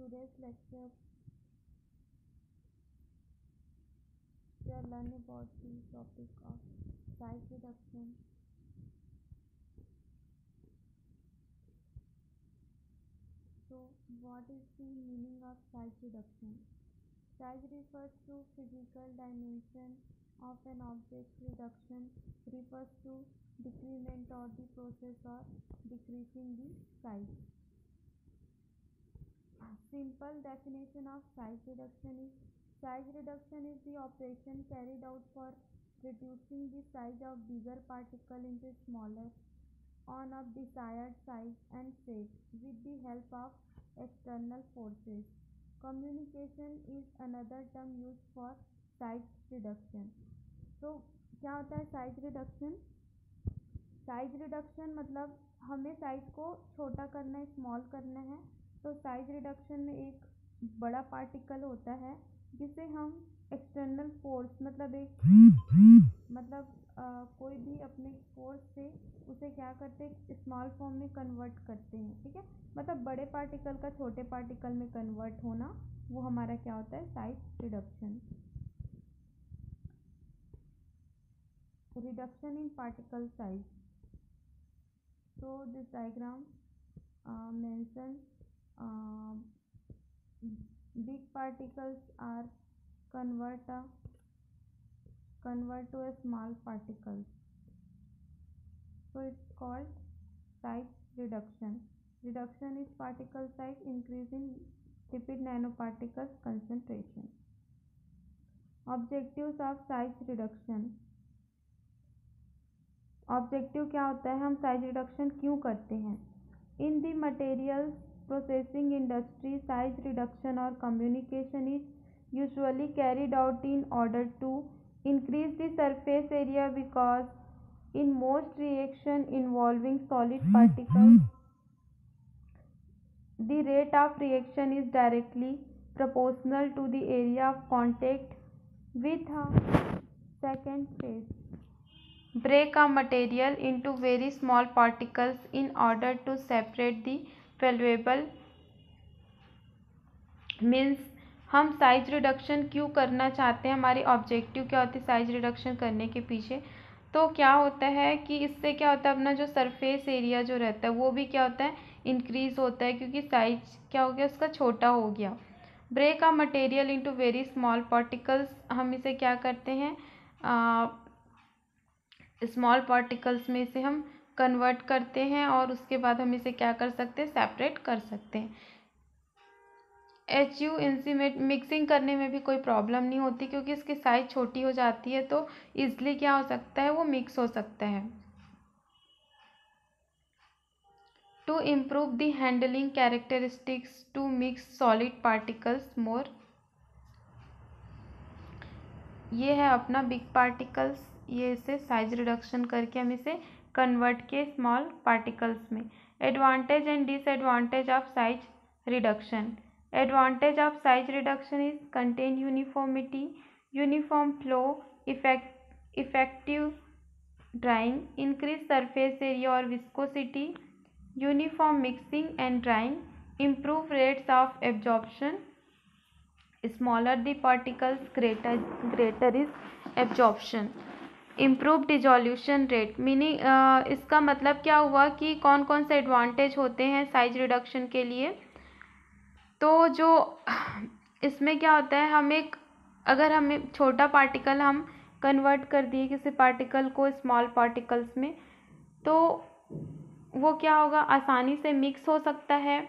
today's lecture we are learning about the topic of size reduction. So what is the meaning of size reduction? Size refers to physical dimension of an object. Reduction refers to decrement or the process of decreasing the size. Simple definition of size reduction is the operation carried out for reducing the size of bigger particle into smaller on a desired size and shape with the help of external forces. Communication is another term used for size reduction. तो क्या होता है size reduction? Size reduction मतलब हमें size को छोटा करना है, स्मॉल करना है। तो साइज रिडक्शन में एक बड़ा पार्टिकल होता है जिसे हम एक्सटर्नल फोर्स मतलब कोई भी अपने फोर्स से उसे क्या करते हैं, स्मॉल फॉर्म में कन्वर्ट करते हैं। ठीक है, मतलब बड़े पार्टिकल का छोटे पार्टिकल में कन्वर्ट होना, वो हमारा क्या होता है, size reduction. Reduction in particle size. So this diagram mention big particles are convert to a small particles. So it's called size reduction. Reduction is particle size increase in lipid nanoparticles concentration. Objectives of size reduction. Objective क्या होता है, हम size reduction क्यों करते हैं? In the materials processing industry size reduction और communication is usually carried out in order to increase the surface area because in most reaction involving solid particles the rate of reaction is directly proportional to the area of contact with a second phase. Break a material into very small particles in order to separate the valuable means हम size reduction क्यों करना चाहते हैं, हमारी objective क्या होती है size reduction करने के पीछे? तो क्या होता है कि इससे क्या होता है, अपना जो सरफेस एरिया जो रहता है वो भी क्या होता है, इंक्रीज होता है, क्योंकि साइज क्या हो गया उसका, छोटा हो गया। Break a material into very small particles, हम इसे क्या करते हैं, स्मॉल पार्टिकल्स में इसे हम कन्वर्ट करते हैं और उसके बाद हम इसे क्या कर सकते हैं, सेपरेट कर सकते हैं। HUNC में मिक्सिंग करने में भी कोई प्रॉब्लम नहीं होती, क्योंकि इसकी साइज छोटी हो जाती है तो इजली क्या हो सकता है, वो मिक्स हो सकता है। To improve the handling characteristics to mix solid particles more, ये है अपना बिग पार्टिकल्स, ये इसे साइज रिडक्शन करके हम इसे कन्वर्ट किए स्मॉल पार्टिकल्स में। Advantage and disadvantage of size reduction. Advantage of size reduction is content uniformity, uniform flow, effective drying, increase surface area और viscosity, uniform mixing and drying, improve rates of absorption, smaller the particles greater is absorption, improve dissolution rate। Meaning इसका मतलब क्या हुआ कि कौन कौन से advantage होते हैं साइज रिडक्शन के लिए? तो जो इसमें क्या होता है, अगर हमें छोटा पार्टिकल हम कन्वर्ट कर दिए किसी पार्टिकल को स्मॉल पार्टिकल्स में, तो वो क्या होगा, आसानी से मिक्स हो सकता है,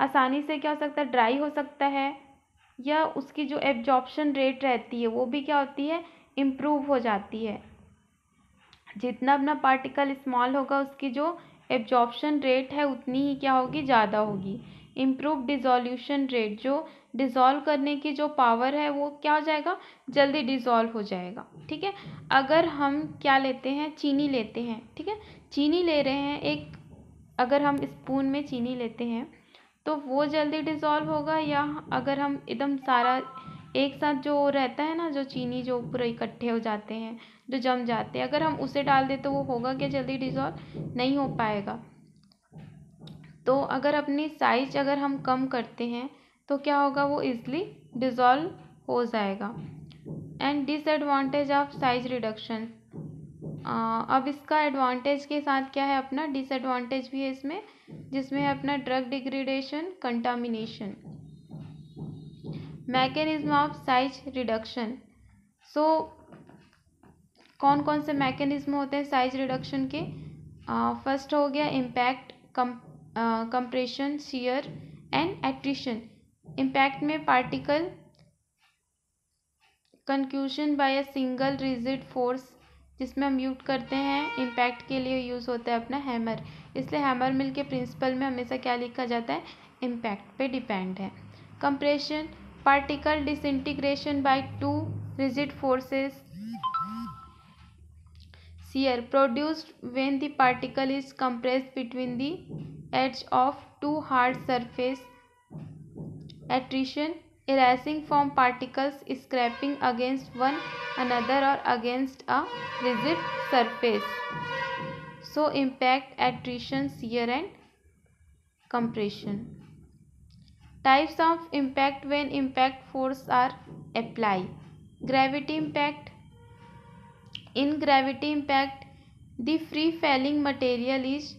आसानी से क्या हो सकता है, ड्राई हो सकता है, या उसकी जो एब्जॉर्प्शन रेट रहती है वो भी क्या होती है, इम्प्रूव हो जाती है। जितना अपना पार्टिकल स्मॉल होगा उसकी जो एब्जॉर्प्शन रेट है उतनी ही क्या होगी, ज़्यादा होगी। इम्प्रूव डिसोल्यूशन रेट, जो डिज़ोल्व करने की जो पावर है वो क्या हो जाएगा, जल्दी डिज़ोल्व हो जाएगा। ठीक है, अगर हम क्या लेते हैं, चीनी लेते हैं, ठीक है, चीनी ले रहे हैं एक, अगर हम स्पून में चीनी लेते हैं तो वो जल्दी डिज़ोल्व होगा, या अगर हम एकदम सारा एक साथ जो रहता है ना, जो चीनी जो पूरा इकट्ठे हो जाते हैं, जो जम जाते हैं, अगर हम उसे डाल दें तो वो होगा क्या, जल्दी डिज़ोल्व नहीं हो पाएगा। तो अगर अपनी साइज अगर हम कम करते हैं तो क्या होगा, वो इजली डिज़ोल्व हो जाएगा। And disadvantage of size reduction, अब इसका एडवांटेज के साथ क्या है अपना, डिसएडवांटेज भी है इसमें, जिसमें है अपना drug degradation, contamination. Mechanism of size reduction, so कौन कौन से मैकेनिज्म होते हैं साइज रिडक्शन के। फर्स्ट हो गया impact, compression, shear and attrition. Impact में particle concussion by a single rigid force, जिसमें हम यूज करते हैं इम्पैक्ट के लिए यूज़ होता है अपना हैमर, इसलिए हैमर मिल के प्रिंसिपल में हमेशा क्या लिखा जाता है, इम्पैक्ट पे डिपेंड है। Compression, particle disintegration by two rigid forces. Shear, produced when the particle is compressed between the edge of two hard surface. Attrition, arising from particles scraping against one another or against a rigid surface. So impact, attrition, shear and compression. Types of impact when impact force are applied. Gravity impact. In gravity impact, the free falling material is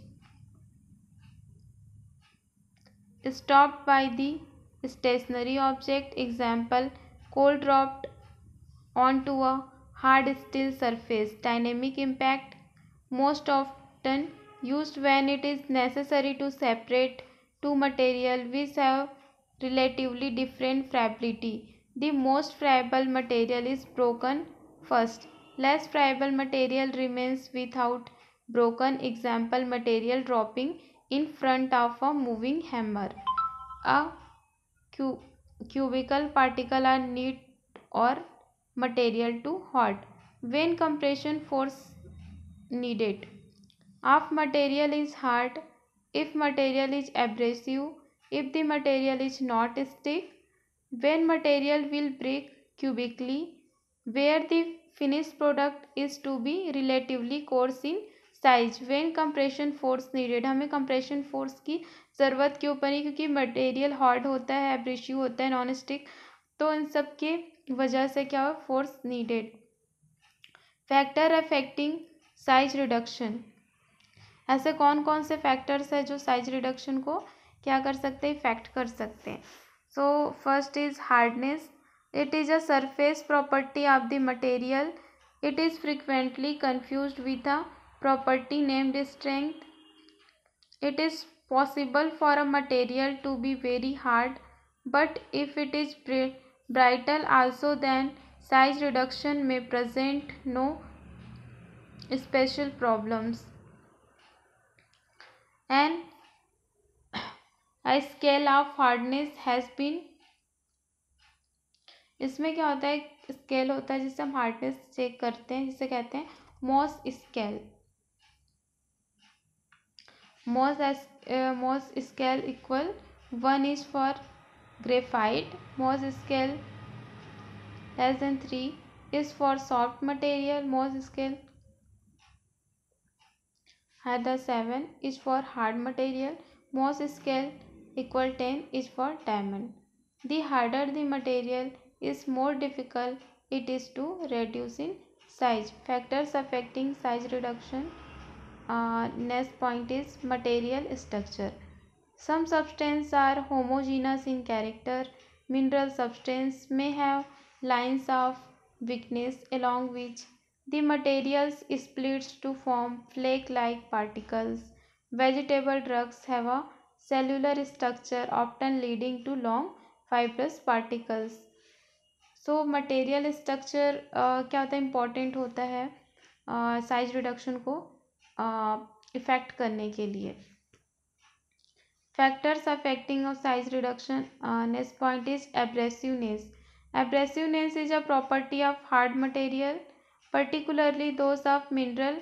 stopped by the stationary object. Example, coal dropped onto a hard steel surface. Dynamic impact, most often used when it is necessary to separate two materials which have relatively different friability. The most friable material is broken first. Less friable material remains without broken. Example, material dropping in front of a moving hammer. A cubical particle are neat or material too hot. When compression force needed. If material is hard, if material is abrasive, if the material is not stick, when material will break cubically, where the finished product is to be relatively coarse in size. When compression force needed, हमें compression force की ज़रूरत क्यों पड़ी, क्योंकि material hard होता है, abrasive होता है, नॉन स्टिक, तो इन सब के वजह से क्या हो, force needed. Factor affecting size reduction, ऐसे कौन कौन से फैक्टर्स है जो साइज रिडक्शन को क्या कर सकते हैं, इफेक्ट कर सकते हैं। So first is hardness, it is a surface property of the material, it is frequently confused with a property named strength. It is possible for a material to be very hard, but if it is brittle also, then size reduction may present no special problems. And a scale of hardness has been, इसमें क्या होता है, scale होता है जिससे हम hardness check करते हैं, जिसे कहते हैं Mohs scale. Mohs scale equal 1 is for graphite. Mohs scale less than 3 is for soft material. Mohs scale higher than 7 is for hard material. Mohs scale equal 10 is for diamond. The harder the material is, more difficult it is to reduce in size. Factors affecting size reduction. Next point is material structure. Some substances are homogeneous in character. Mineral substance may have lines of weakness along which the materials splits to form flake-like particles. Vegetable drugs have a cellular structure often leading to long fibrous particles. So material structure क्या होता है, important होता है size reduction को effect करने के लिए. Factors affecting of size reduction. Next point is abrasiveness. Abrasiveness is a property of hard material, particularly those of mineral.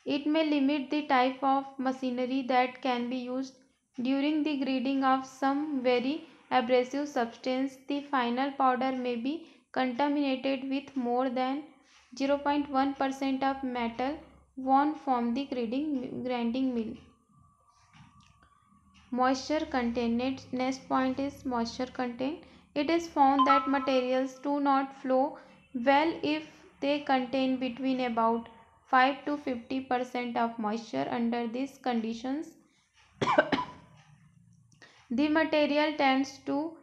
It may limit the type of machinery that can be used during the grading of some very abrasive substance. The final powder may be contaminated with more than 0.1% of metal won from the grinding mill. Moisture content. Next point is moisture content. It is found that materials do not flow well if they contain between about 5 to 50% of moisture. Under these conditions, the material tends to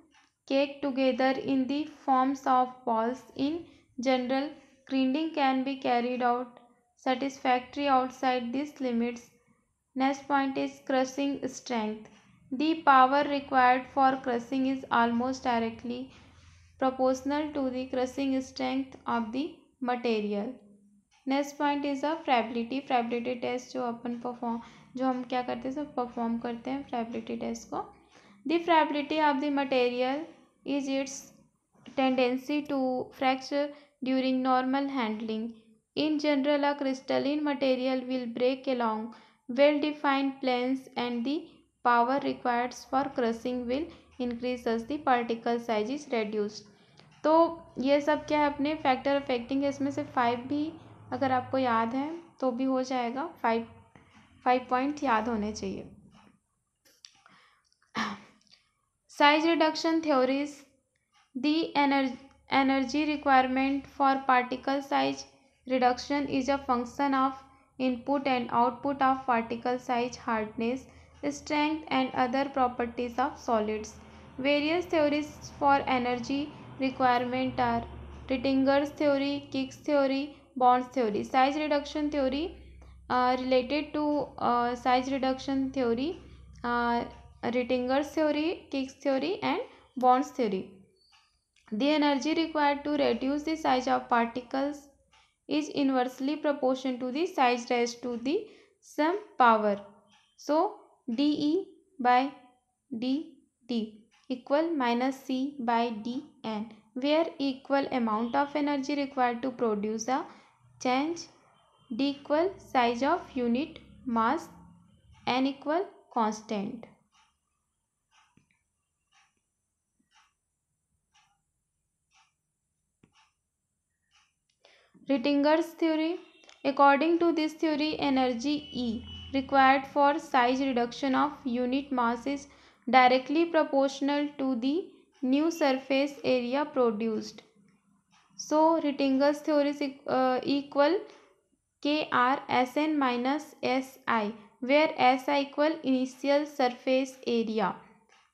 cake together in the forms of balls. In general, grinding can be carried out satisfactorily outside these limits. Next point is crushing strength. The power required for crushing is almost directly proportional to the crushing strength of the material. Next point is a friability. Friability test जो हम क्या करते हैं सब perform करते हैं friability test को. The friability of the material is its tendency to fracture during normal handling. In general a crystalline material will break along well defined planes and the power required for crushing will increase as the particle size is reduced. तो ये सब क्या है अपने factor affecting है. इसमें से 5 भी अगर आपको याद है तो भी हो जाएगा. 5 पॉइंट याद होने चाहिए. Size reduction theories. The energy requirement for particle size reduction is a function of input and output of particle size, hardness, strength and other properties of solids. Various theories for energy requirement are Rittinger's theory, Kick's theory, Bond's theory. Size reduction theory related to size reduction theory, Rittinger's theory, Kick's theory and Bond's theory. The energy required to reduce the size of particles is inversely proportional to the size raised to the some power. So dE by dt equal minus C by dN, where equal amount of energy required to produce a change, d equal size of unit mass, N equal constant. Rittinger's theory. According to this theory, energy E required for size reduction of unit mass is directly proportional to the new surface area produced. So Rittinger's theory is equal Kr Sn minus Si, where Si equal initial surface area,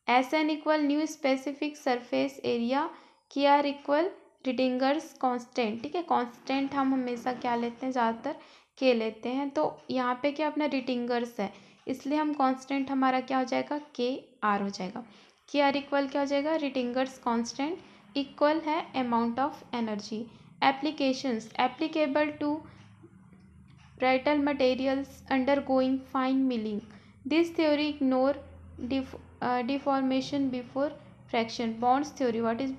Sn equal new specific surface area, Kr equal Rittinger's constant. ठीक है, constant हम हमेशा क्या लेते हैं, ज़्यादातर के लेते हैं. तो यहाँ पे क्या अपना रिटिंगर्स है, इसलिए हम कांस्टेंट हमारा क्या हो जाएगा, के आर हो जाएगा. के आर इक्वल क्या हो जाएगा, रिटिंगर्स कांस्टेंट इक्वल है amount of energy. Applications. Applicable to brittle materials undergoing fine milling. This theory ignore deformation before fraction. Bond's theory. What is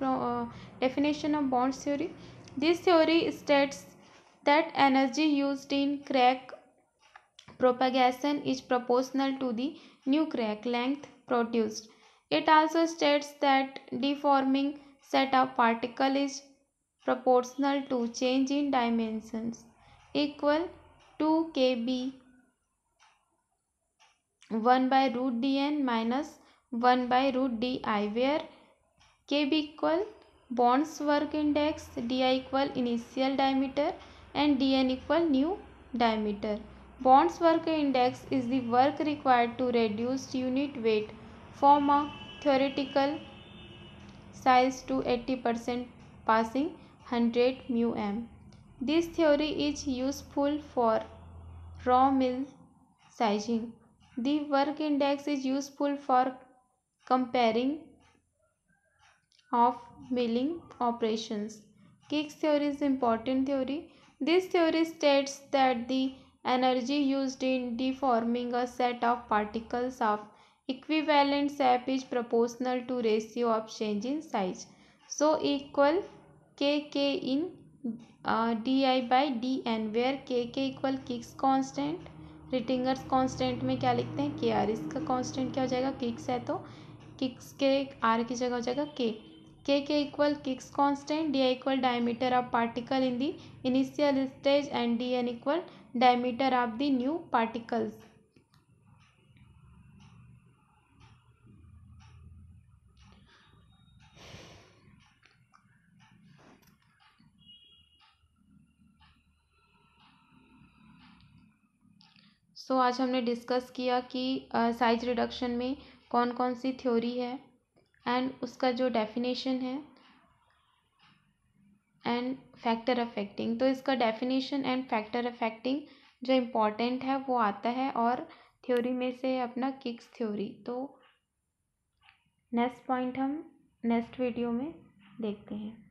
definition of Bond's theory? This theory states that energy used in crack propagation is proportional to the new crack length produced. It also states that deforming set of particle is proportional to change in dimensions equal 2 kb 1 by root dn minus 1 by root di, where kb equal Bond's work index, di equal initial diameter and dn equal new diameter. Bond's work index is the work required to reduce unit weight from a theoretical size to 80% passing 100 μm. This theory is useful for raw mill sizing. The work index is useful for comparing of milling operations. Kick's theory is important theory. This theory states that the energy used in deforming a set of particles of equivalent shape is proportional to ratio of change in size. So equal kk in di by dn, where kk equal Kick's constant. Rittinger's constant में क्या लिखते हैं, के are. इसका constant क्या हो जाएगा, kicks है तो किक्स के आर की जगह हो जाएगा के. K equal Kick's constant, D equal diameter of particle in the initial stage and D N equal diameter of the new particles. So आज हमने डिस्कस किया कि साइज रिडक्शन में कौन कौन सी थ्योरी है एंड उसका जो डेफिनेशन है एंड फैक्टर अफेक्टिंग। तो इसका डेफिनेशन एंड फैक्टर अफेक्टिंग जो इम्पोर्टेंट है वो आता है, और थ्योरी में से अपना किक्स थ्योरी। तो नेक्स्ट पॉइंट हम नेक्स्ट वीडियो में देखते हैं।